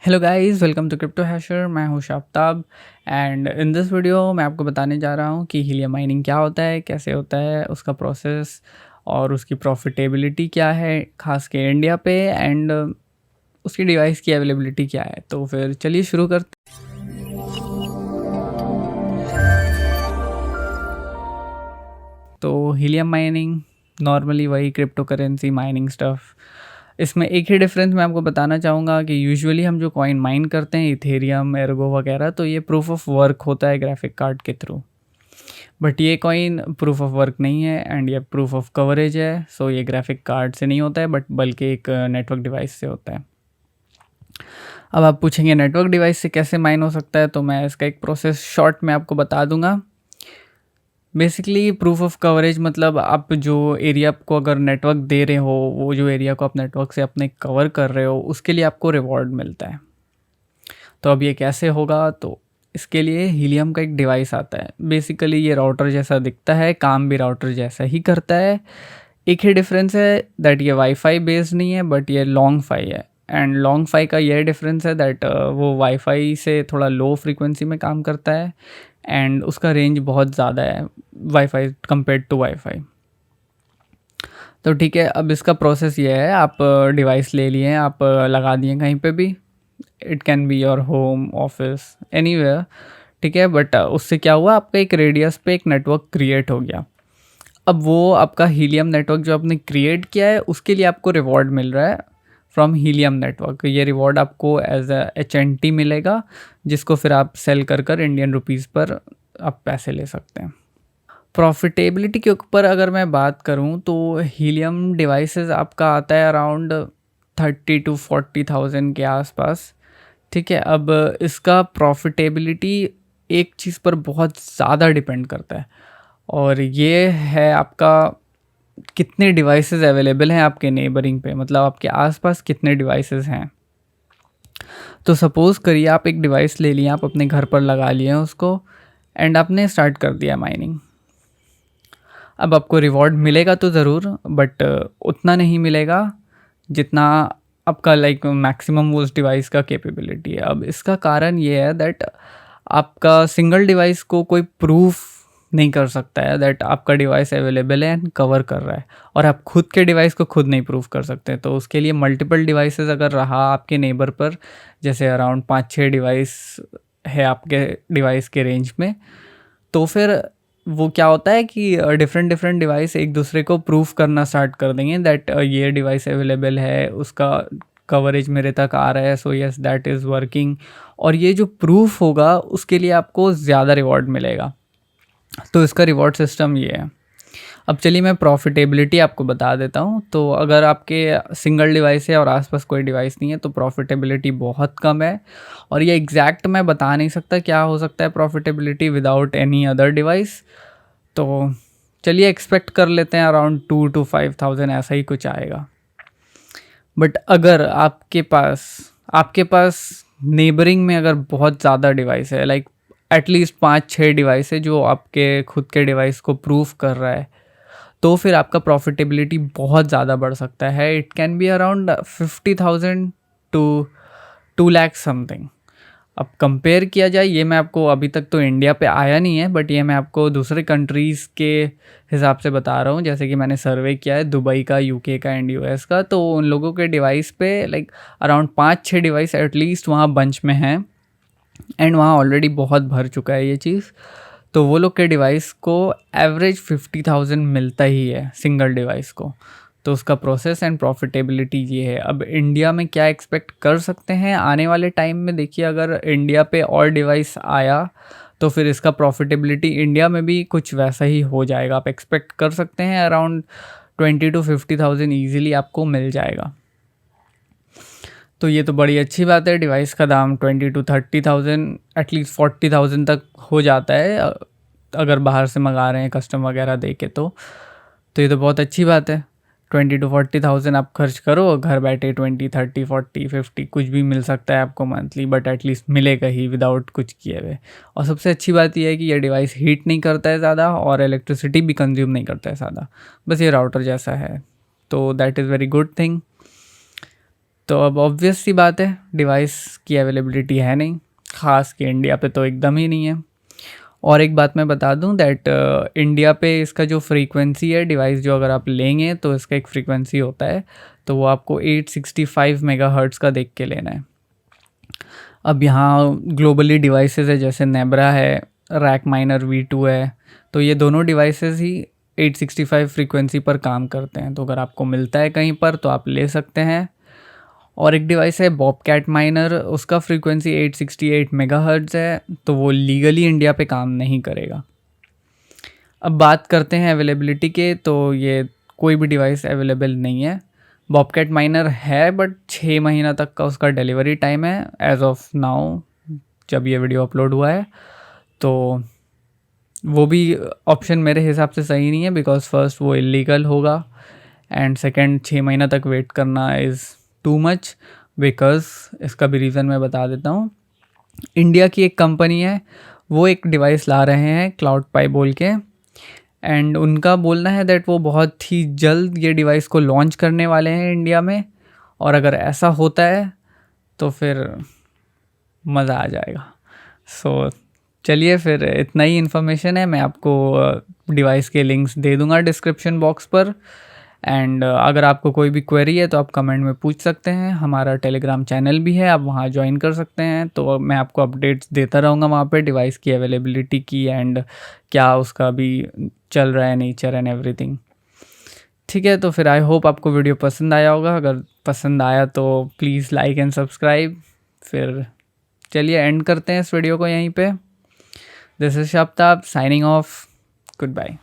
Hello guys, welcome to crypto hasher. मैं हूं Shaftab and in this video मैं आपको बताने जा रहा हूं कि हीलियम माइनिंग क्या होता है, कैसे होता है, उसका प्रोसेस और उसकी प्रॉफिटेबिलिटी क्या है, खास के इंडिया पे एंड उसकी डिवाइस की अवेलेबिलिटी क्या है। तो फिर चलिए शुरू करते हैं। तो हीलियम माइनिंग नॉर्मली वही क्रिप्टो करेंसी माइनिंग स्टफ़। इसमें एक ही डिफरेंस मैं आपको बताना चाहूँगा कि यूजुअली हम जो कॉइन माइन करते हैं इथेरियम, एर्गो वगैरह, तो ये प्रूफ ऑफ वर्क होता है ग्राफिक कार्ड के थ्रू। बट ये कॉइन प्रूफ ऑफ वर्क नहीं है एंड ये प्रूफ ऑफ कवरेज है। सो ये ग्राफिक कार्ड से नहीं होता है बट बल्कि एक नेटवर्क डिवाइस से होता है। अब आप पूछेंगे नेटवर्क डिवाइस से कैसे माइन हो सकता है, तो मैं इसका एक प्रोसेस शॉर्ट में आपको बता दूंगा। बेसिकली प्रूफ ऑफ कवरेज मतलब आप जो एरिया को अगर नेटवर्क दे रहे हो, वो जो एरिया को आप नेटवर्क से अपने कवर कर रहे हो, उसके लिए आपको रिवॉर्ड मिलता है। तो अब ये कैसे होगा, तो इसके लिए हीलियम का एक डिवाइस आता है। बेसिकली ये राउटर जैसा दिखता है, काम भी राउटर जैसा ही करता है। एक ही डिफरेंस है दैट ये वाईफाई बेस्ड नहीं है बट ये लॉन्ग फाई है। एंड लॉन्ग फाई का यह डिफरेंस है दैट वो वाईफाई से थोड़ा लो फ्रीक्वेंसी में काम करता है एंड उसका रेंज बहुत ज़्यादा है वाईफाई कंपेयर्ड टू वाईफाई। तो ठीक है, अब इसका प्रोसेस ये है, आप डिवाइस ले लिए, आप लगा दिए कहीं पे भी। It can be your home, office, anywhere. ठीक है, बट उससे क्या हुआ, आपका एक रेडियस पे एक नेटवर्क क्रिएट हो गया। अब वो आपका हीलियम नेटवर्क जो आपने क्रिएट किया है, उसके लिए आपको रिवॉर्ड मिल रहा है फ्रॉम हीलियम नेटवर्क। ये रिवॉर्ड आपको एज HNT मिलेगा, जिसको फिर आप सेल कर कर इंडियन रुपीज़ पर आप पैसे ले सकते हैं। प्रॉफिटेबिलिटी के ऊपर अगर मैं बात करूं तो हीलियम डिवाइसेस आपका आता है अराउंड 30 to 40,000 के आसपास। ठीक है, अब इसका प्रॉफिटेबिलिटी एक चीज़ पर बहुत ज़्यादा डिपेंड करता है और ये है आपका कितने डिवाइसेस अवेलेबल हैं आपके नेबरिंग पे, मतलब आपके आसपास कितने डिवाइसेस हैं। तो सपोज़ करिए आप एक डिवाइस ले लिए, आप अपने घर पर लगा लिए उसको एंड आपने स्टार्ट कर दिया माइनिंग। अब आपको रिवॉर्ड मिलेगा तो ज़रूर, बट उतना नहीं मिलेगा जितना आपका मैक्सिमम उस डिवाइस का कैपेबिलिटी है। अब इसका कारण ये है दैट आपका सिंगल डिवाइस को कोई प्रूफ नहीं कर सकता है दैट आपका डिवाइस अवेलेबल है एंड कवर कर रहा है, और आप खुद के डिवाइस को खुद नहीं प्रूफ कर सकते। तो उसके लिए मल्टीपल डिवाइसेस अगर रहा आपके नेबर पर, जैसे अराउंड 5-6 डिवाइस है आपके डिवाइस के रेंज में, तो फिर वो क्या होता है कि डिफरेंट डिफरेंट डिवाइस एक दूसरे को प्रूफ करना स्टार्ट कर देंगे दैट ये डिवाइस अवेलेबल है, उसका कवरेज मेरे तक आ रहा है, so yes that is working. और ये जो प्रूफ होगा उसके लिए आपको ज़्यादा रिवॉर्ड मिलेगा। तो इसका रिवॉर्ड सिस्टम ये है। अब चलिए मैं प्रॉफिटेबिलिटी आपको बता देता हूँ। तो अगर आपके सिंगल डिवाइस है और आसपास कोई डिवाइस नहीं है तो प्रॉफिटेबिलिटी बहुत कम है, और ये एग्जैक्ट मैं बता नहीं सकता क्या हो सकता है profitability without any other device. तो चलिए एक्सपेक्ट कर लेते हैं अराउंड 2 to 5,000 ऐसा ही कुछ आएगा। बट अगर आपके पास नेबरिंग में अगर बहुत ज़्यादा डिवाइस है, लाइक एटलीस्ट 5-6 डिवाइस है जो आपके खुद के डिवाइस को प्रूफ कर रहा है, तो फिर आपका प्रॉफिटेबिलिटी बहुत ज़्यादा बढ़ सकता है। It can be around 50,000 to 2 lakh something. अब कंपेयर किया जाए, ये मैं आपको अभी तक तो इंडिया पे आया नहीं है बट ये मैं आपको दूसरे कंट्रीज़ के हिसाब से बता रहा हूँ। जैसे कि मैंने सर्वे किया है दुबई का, यूके का एंड यूएस का, तो उन लोगों के डिवाइस पे लाइक अराउंड 5-6 डिवाइस एटलीस्ट वहाँ बंच में हैं एंड वहाँ ऑलरेडी बहुत भर चुका है ये चीज़। तो वो लोग के डिवाइस को एवरेज 50,000 मिलता ही है सिंगल डिवाइस को। तो उसका प्रोसेस एंड प्रॉफिटेबिलिटी ये है। अब इंडिया में क्या एक्सपेक्ट कर सकते हैं आने वाले टाइम में, देखिए अगर इंडिया पे और डिवाइस आया तो फिर इसका प्रॉफिटेबिलिटी इंडिया में भी कुछ वैसा ही हो जाएगा। आप एक्सपेक्ट कर सकते हैं अराउंड 20 to 50,000 ईजिली आपको मिल जाएगा। तो ये तो बड़ी अच्छी बात है। डिवाइस का दाम 20 to 30,000 एटलीस्ट 40,000 तक हो जाता है अगर बाहर से मंगा रहे हैं कस्टम वगैरह दे के। तो ये तो बहुत अच्छी बात है। 20 to 40,000 आप खर्च करो, घर बैठे 20, 30, 40, 50 कुछ भी मिल सकता है आपको मंथली, बट एटलीस्ट मिलेगा ही विदाउट कुछ किए हुए। और सबसे अच्छी बात यह है कि यह डिवाइस हीट नहीं करता है ज़्यादा और इलेक्ट्रिसिटी भी कंज्यूम नहीं करता है ज़्यादा, बस ये राउटर जैसा है। तो that is very good thing. तो अब ऑब्वियस सी बात है, डिवाइस की अवेलेबिलिटी है नहीं, ख़ास कि इंडिया पे तो एकदम ही नहीं है। और एक बात मैं बता दूं दैट इंडिया पे इसका जो फ्रीक्वेंसी है, डिवाइस जो अगर आप लेंगे तो इसका एक फ्रीक्वेंसी होता है, तो वो आपको 865 मेगाहर्ट्ज़ का देख के लेना है। अब यहाँ ग्लोबली डिवाइसेस है, जैसे नेब्रा है, रैक माइनर V2 है, तो ये दोनों डिवाइसेस ही 865 फ्रीक्वेंसी पर काम करते हैं। तो अगर आपको मिलता है कहीं पर तो आप ले सकते हैं। और एक डिवाइस है बॉबकैट माइनर, उसका फ्रीक्वेंसी 868 मेगाहर्ट्ज़ है, तो वो लीगली इंडिया पे काम नहीं करेगा। अब बात करते हैं अवेलेबिलिटी के, तो ये कोई भी डिवाइस अवेलेबल नहीं है। बॉबकैट माइनर है बट 6 महीना तक का उसका डिलीवरी टाइम है एज ऑफ नाउ, जब ये वीडियो अपलोड हुआ है। तो वो भी ऑप्शन मेरे हिसाब से सही नहीं है, बिकॉज फर्स्ट वो इलीगल होगा एंड सेकंड 6 महीना तक वेट करना इज़ टू मच। बिकॉज इसका भी रीज़न मैं बता देता हूँ। इंडिया की एक कंपनी है, वो एक डिवाइस ला रहे हैं क्लाउड पाई बोल के, एंड उनका बोलना है दैट वो बहुत ही जल्द ये डिवाइस को लॉन्च करने वाले हैं इंडिया में। और अगर ऐसा होता है तो फिर मज़ा आ जाएगा। सो चलिए, फिर इतना ही इन्फॉर्मेशन है। मैं आपको डिवाइस के लिंक्स दे दूंगा डिस्क्रिप्शन बॉक्स पर। एंड अगर आपको कोई भी क्वेरी है तो आप कमेंट में पूछ सकते हैं। हमारा टेलीग्राम चैनल भी है, आप वहाँ ज्वाइन कर सकते हैं। तो मैं आपको अपडेट्स देता रहूँगा वहाँ पे डिवाइस की अवेलेबिलिटी की एंड क्या उसका भी चल रहा है, नेचर एंड एवरीथिंग। ठीक है, तो फिर आई होप आपको वीडियो पसंद आया होगा। अगर पसंद आया तो प्लीज़ लाइक एंड सब्सक्राइब। फिर चलिए एंड करते हैं इस वीडियो को यहीं पे। This is Shabtab signing off. Good bye.